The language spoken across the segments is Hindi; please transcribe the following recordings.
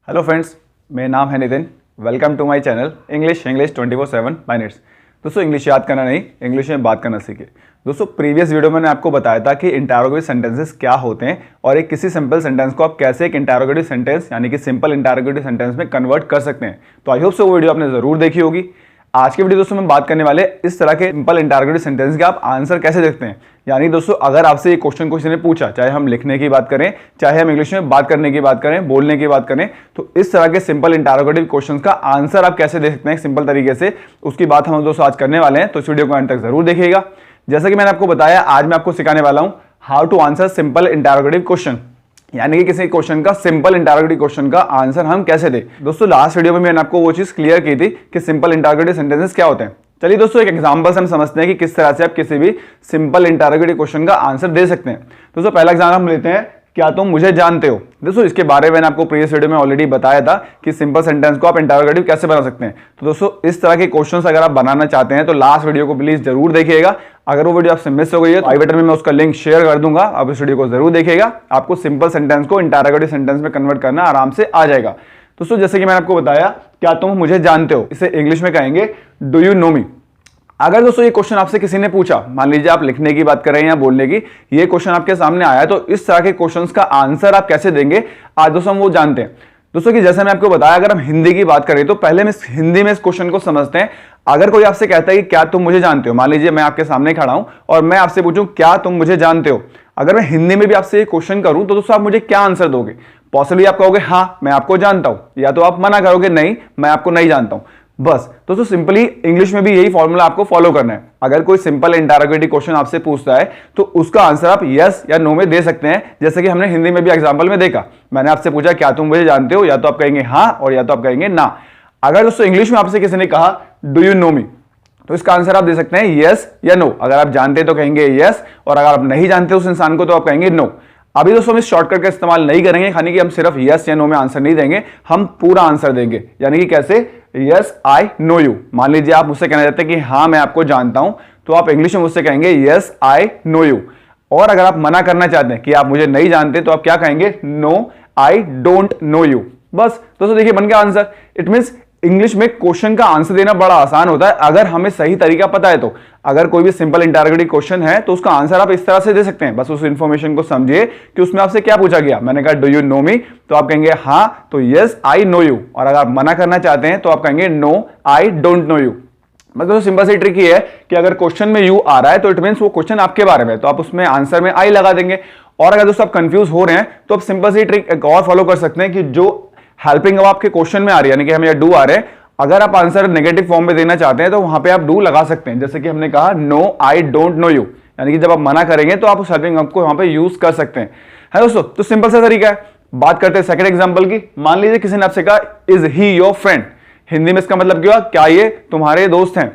हेलो फ्रेंड्स, मेरा नाम है Nitin. Welcome to my channel English 24/7 minutes. दोस्तों, इंग्लिश याद करना नहीं, इंग्लिश में बात करना सीखिए। दोस्तों, प्रीवियस वीडियो में मैंने आपको बताया था कि इंटरोगेटिव सेंटेंसेस क्या होते हैं और एक किसी सिंपल सेंटेंस को आप कैसे एक इंटरोगेटिव सेंटेंस यानी कि सिंपल इंटरोगेटिव सेंटेंस में कन्वर्ट कर सकते हैं। तो आई होप सो वो वीडियो आपने जरूर देखी होगी। आज की वीडियो दोस्तों में बात करने वाले इस तरह के सिंपल इंटरोगेटिव सेंटेंस के आप आंसर कैसे देखते हैं। यानी दोस्तों, अगर आपसे ये क्वेश्चन किसी ने पूछा, चाहे हम लिखने की बात करें, चाहे हम इंग्लिश में बात करने की बात करें, बोलने की बात करें, तो इस तरह के सिंपल इंटरोगेटिव क्वेश्चंस का आंसर आप कैसे दे सकते हैं सिंपल तरीके से, उसकी बात हम दोस्तों आज करने वाले हैं। तो इस वीडियो को अंत तक जरूर देखिएगा। जैसा कि मैंने आपको बताया, आज मैं आपको सिखाने वाला हूं how to answer simple interrogative question, यानी कि किसी क्वेश्चन का सिंपल इंटरोगेटिव क्वेश्चन का आंसर हम कैसे दें। दोस्तों, लास्ट वीडियो में मैंने आपको वो चीज क्लियर की थी कि सिंपल इंटरोगेटिव सेंटेंसेस क्या होते हैं। चलिए दोस्तों, एक एग्जांपल से हम समझते हैं कि किस तरह से आप किसी भी सिंपल इंटरोगेटिव क्वेश्चन का आंसर दे सकते हैं। दोस्तों, पहला एग्जांपल हम लेते हैं, क्या तुम मुझे जानते हो। दोस्तों, इसके बारे में आपको प्रीवियस वीडियो में ऑलरेडी बताया था कि सिंपल सेंटेंस को आप इंटरोगेटिव कैसे बना सकते हैं। तो दोस्तों, इस तरह के क्वेश्चंस अगर आप बनाना चाहते हैं तो लास्ट वीडियो को प्लीज जरूर देखिएगा। अगर वो वीडियो आपसे मिस हो गई है तो आई बटन में मैं उसका लिंक शेयर कर दूंगा, आप इस वीडियो को जरूर देखिएगा। आपको सिंपल सेंटेंस को इंटरोगेटिव सेंटेंस में कन्वर्ट करना आराम से आ जाएगा। दोस्तों, जैसे कि मैंने आपको बताया, क्या तुम मुझे जानते हो, इसे इंग्लिश में कहेंगे डू यू नो मी। अगर दोस्तों ये क्वेश्चन आपसे किसी ने पूछा, मान लीजिए आप लिखने की बात कर रहे हैं या बोलने की, ये क्वेश्चन आपके सामने आया, तो इस तरह के क्वेश्चंस का आंसर आप कैसे देंगे, आज दोस्तों हम वो जानते हैं। दोस्तों, कि जैसे मैं आपको बताया, अगर हम हिंदी की बात करें तो पहले हम हिंदी में इस क्वेश्चन को समझते हैं। अगर कोई आपसे कहता है कि क्या तुम मुझे जानते हो, मान लीजिए मैं आपके सामने खड़ा हूं और मैं आपसे पूछूं क्या तुम मुझे जानते हो, अगर मैं हिंदी में भी आपसे ये क्वेश्चन करूं तो दोस्तों आप मुझे क्या आंसर दोगे। पॉसिबली आप कहोगे हाँ मैं आपको जानता हूं, या तो आप मना करोगे नहीं मैं आपको नहीं जानता हूं। बस दोस्तों, सिंपली इंग्लिश में भी यही फॉर्मूला आपको फॉलो करना है। अगर कोई सिंपल इंटरोगेटिव क्वेश्चन आपसे पूछता है तो उसका आंसर आप यस या नो में दे सकते हैं। जैसे कि हमने हिंदी में भी एग्जांपल में देखा, मैंने आपसे पूछा क्या तुम मुझे जानते हो, या तो आप कहेंगे हाँ और या तो आप कहेंगे ना। अगर दोस्तों इंग्लिश में आपसे किसी ने कहा डू यू नो मी, तो इसका आंसर आप दे सकते हैं यस या नो। अगर आप जानते तो कहेंगे यस, और अगर आप नहीं जानते उस इंसान को तो आप कहेंगे नो। अभी दोस्तों हम इस शॉर्टकट का इस्तेमाल नहीं करेंगे, यानी कि हम सिर्फ यस या नो में आंसर नहीं देंगे, हम पूरा आंसर देंगे। यानी कि कैसे, यस आई नो यू। मान लीजिए आप मुझसे कहना चाहते हैं कि हाँ मैं आपको जानता हूं, तो आप इंग्लिश में मुझसे कहेंगे यस आई नो यू। और अगर आप मना करना चाहते हैं कि आप मुझे नहीं जानते, तो आप क्या कहेंगे, no I don't know you. बस दोस्तों, देखिए बन गया आंसर। इट मींस इंग्लिश में क्वेश्चन का आंसर देना बड़ा आसान होता है अगर हमें सही तरीका पता है। तो अगर कोई भी सिंपल इंटरोगेटिव क्वेश्चन है तो उसका आंसर आप इस तरह से दे सकते हैं। बस उस इंफॉर्मेशन को समझिए कि उसमें आपसे क्या पूछा गया। मैंने कहा डू यू नो मी, तो आप कहेंगे हाँ, तो यस आई नो यू। और अगर आप मना करना चाहते हैं तो आप कहेंगे no I don't know you. मतलब सिंपल सी ट्रिक ये है कि अगर क्वेश्चन में यू आ रहा है तो इट मींस वो क्वेश्चन आपके बारे में, तो आप उसमें आंसर में आई लगा देंगे। और अगर दोस्तों आप कंफ्यूज हो रहे हैं तो आप सिंपल सी ट्रिक एक और फॉलो कर सकते हैं कि जो हेल्पिंग अब आपके क्वेश्चन में आ रही है, यानी कि हम ये डू आ रहे हैं, अगर आप आंसर नेगेटिव फॉर्म में देना चाहते हैं तो वहां पे आप डू लगा सकते हैं। जैसे कि हमने कहा no I don't know you, यानी कि जब आप मना करेंगे तो आप उस हेल्पिंग वर्ब को वहां पे यूज कर सकते हैं। है दोस्तों, तो सिंपल सा तरीका है। बात करते हैं सेकंड एग्जांपल की। मान लीजिए किसी ने आपसे कहा is he your friend. Hindi में इसका मतलब क्या, क्या ये तुम्हारे दोस्त हैं।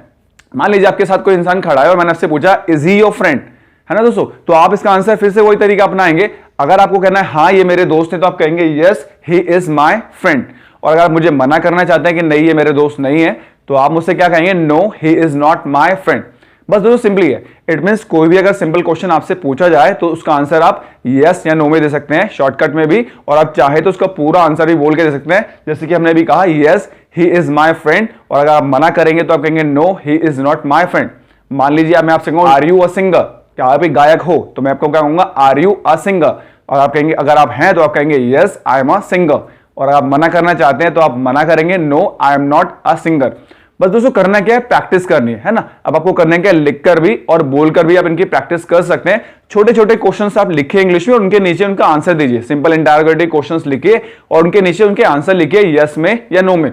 मान लीजिए आपके साथ कोई इंसान खड़ा है और मैंने आपसे पूछा इज ही योर फ्रेंड, है ना दोस्तों, तो आप इसका आंसर फिर से वही तरीका अपनाएंगे। अगर आपको कहना है हाँ ये मेरे दोस्त हैं, तो आप कहेंगे yes he is my friend. और अगर आप मुझे मना करना चाहते हैं कि नहीं ये मेरे दोस्त नहीं है, तो आप मुझसे क्या कहेंगे, no he is not my friend. बस दोस्तों सिंपली है। इट मींस कोई भी अगर सिंपल क्वेश्चन आपसे पूछा जाए तो उसका आंसर आप यस या नो में दे सकते हैं, शॉर्टकट में भी, और आप चाहे तो उसका पूरा आंसर भी बोल के दे सकते हैं। जैसे कि हमने भी कहा yes he is my friend, और अगर आप मना करेंगे तो आप कहेंगे no he is not my friend. मान लीजिए मैं आपसे कहूं आर यू अ सिंगर, क्या आप एक गायक हो, तो मैं आपको क्या कहूंगा, आर यू अ सिंगर। और आप कहेंगे, अगर आप हैं तो आप कहेंगे yes I am a singer. और अगर आप मना करना चाहते हैं तो आप मना करेंगे no I am not a singer. बस दोस्तों करना क्या है, प्रैक्टिस करनी है ना। अब आपको करने क्या, लिखकर भी और बोलकर भी आप इनकी प्रैक्टिस कर सकते हैं। छोटे छोटे क्वेश्चंस आप लिखिए इंग्लिश में और उनके नीचे उनका आंसर दीजिए। सिंपल इंटरोगेटिव क्वेश्चंस लिखिए और उनके नीचे उनके आंसर लिखिए यस में या नो में।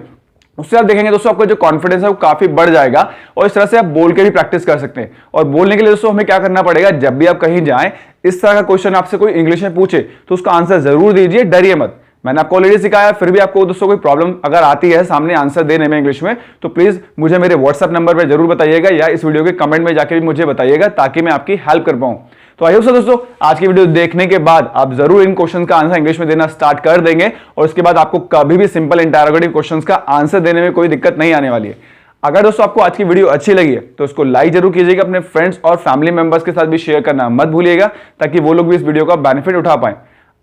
उससे आप देखेंगे दोस्तों आपका जो कॉन्फिडेंस है वो काफी बढ़ जाएगा। और इस तरह से आप बोल के भी प्रैक्टिस कर सकते हैं। और बोलने के लिए दोस्तों हमें क्या करना पड़ेगा, जब भी आप कहीं जाएं, इस तरह का क्वेश्चन आपसे कोई इंग्लिश में पूछे तो उसका आंसर जरूर दीजिए, डरिए मत। मैंने आपको ऑलरेडी सिखाया, फिर भी आपको दोस्तों कोई प्रॉब्लम अगर आती है सामने आंसर देने में इंग्लिश में, तो प्लीज मुझे मेरे व्हाट्सएप नंबर पर जरूर बताइएगा, या इस वीडियो के कमेंट में जाके भी मुझे बताइएगा, ताकि मैं आपकी हेल्प कर पाऊं। तो आई होप सो दोस्तों आज की वीडियो देखने के बाद आप जरूर इन क्वेश्चन का आंसर इंग्लिश में देना स्टार्ट कर देंगे, और उसके बाद आपको कभी भी सिंपल इंटरोगेटिव क्वेश्चन का आंसर देने में कोई दिक्कत नहीं आने वाली है। अगर दोस्तों आपको आज की वीडियो अच्छी लगी है तो इसको लाइक जरूर कीजिएगा, अपने फ्रेंड्स और फैमिली मेंबर्स के साथ भी शेयर करना मत भूलिएगा, ताकि वो लोग भी इस वीडियो का बेनिफिट उठा पाएं।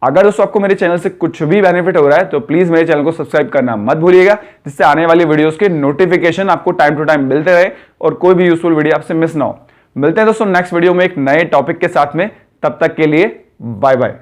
अगर दोस्तों आपको मेरे चैनल से कुछ भी बेनिफिट हो रहा है तो प्लीज मेरे चैनल को सब्सक्राइब करना मत भूलिएगा, जिससे आने वाली वीडियोस के नोटिफिकेशन आपको टाइम टू टाइम मिलते रहे और कोई भी यूजफुल वीडियो आपसे मिस ना हो। मिलते हैं दोस्तों नेक्स्ट वीडियो में एक नए टॉपिक के साथ में, तब तक के लिए बाय बाय।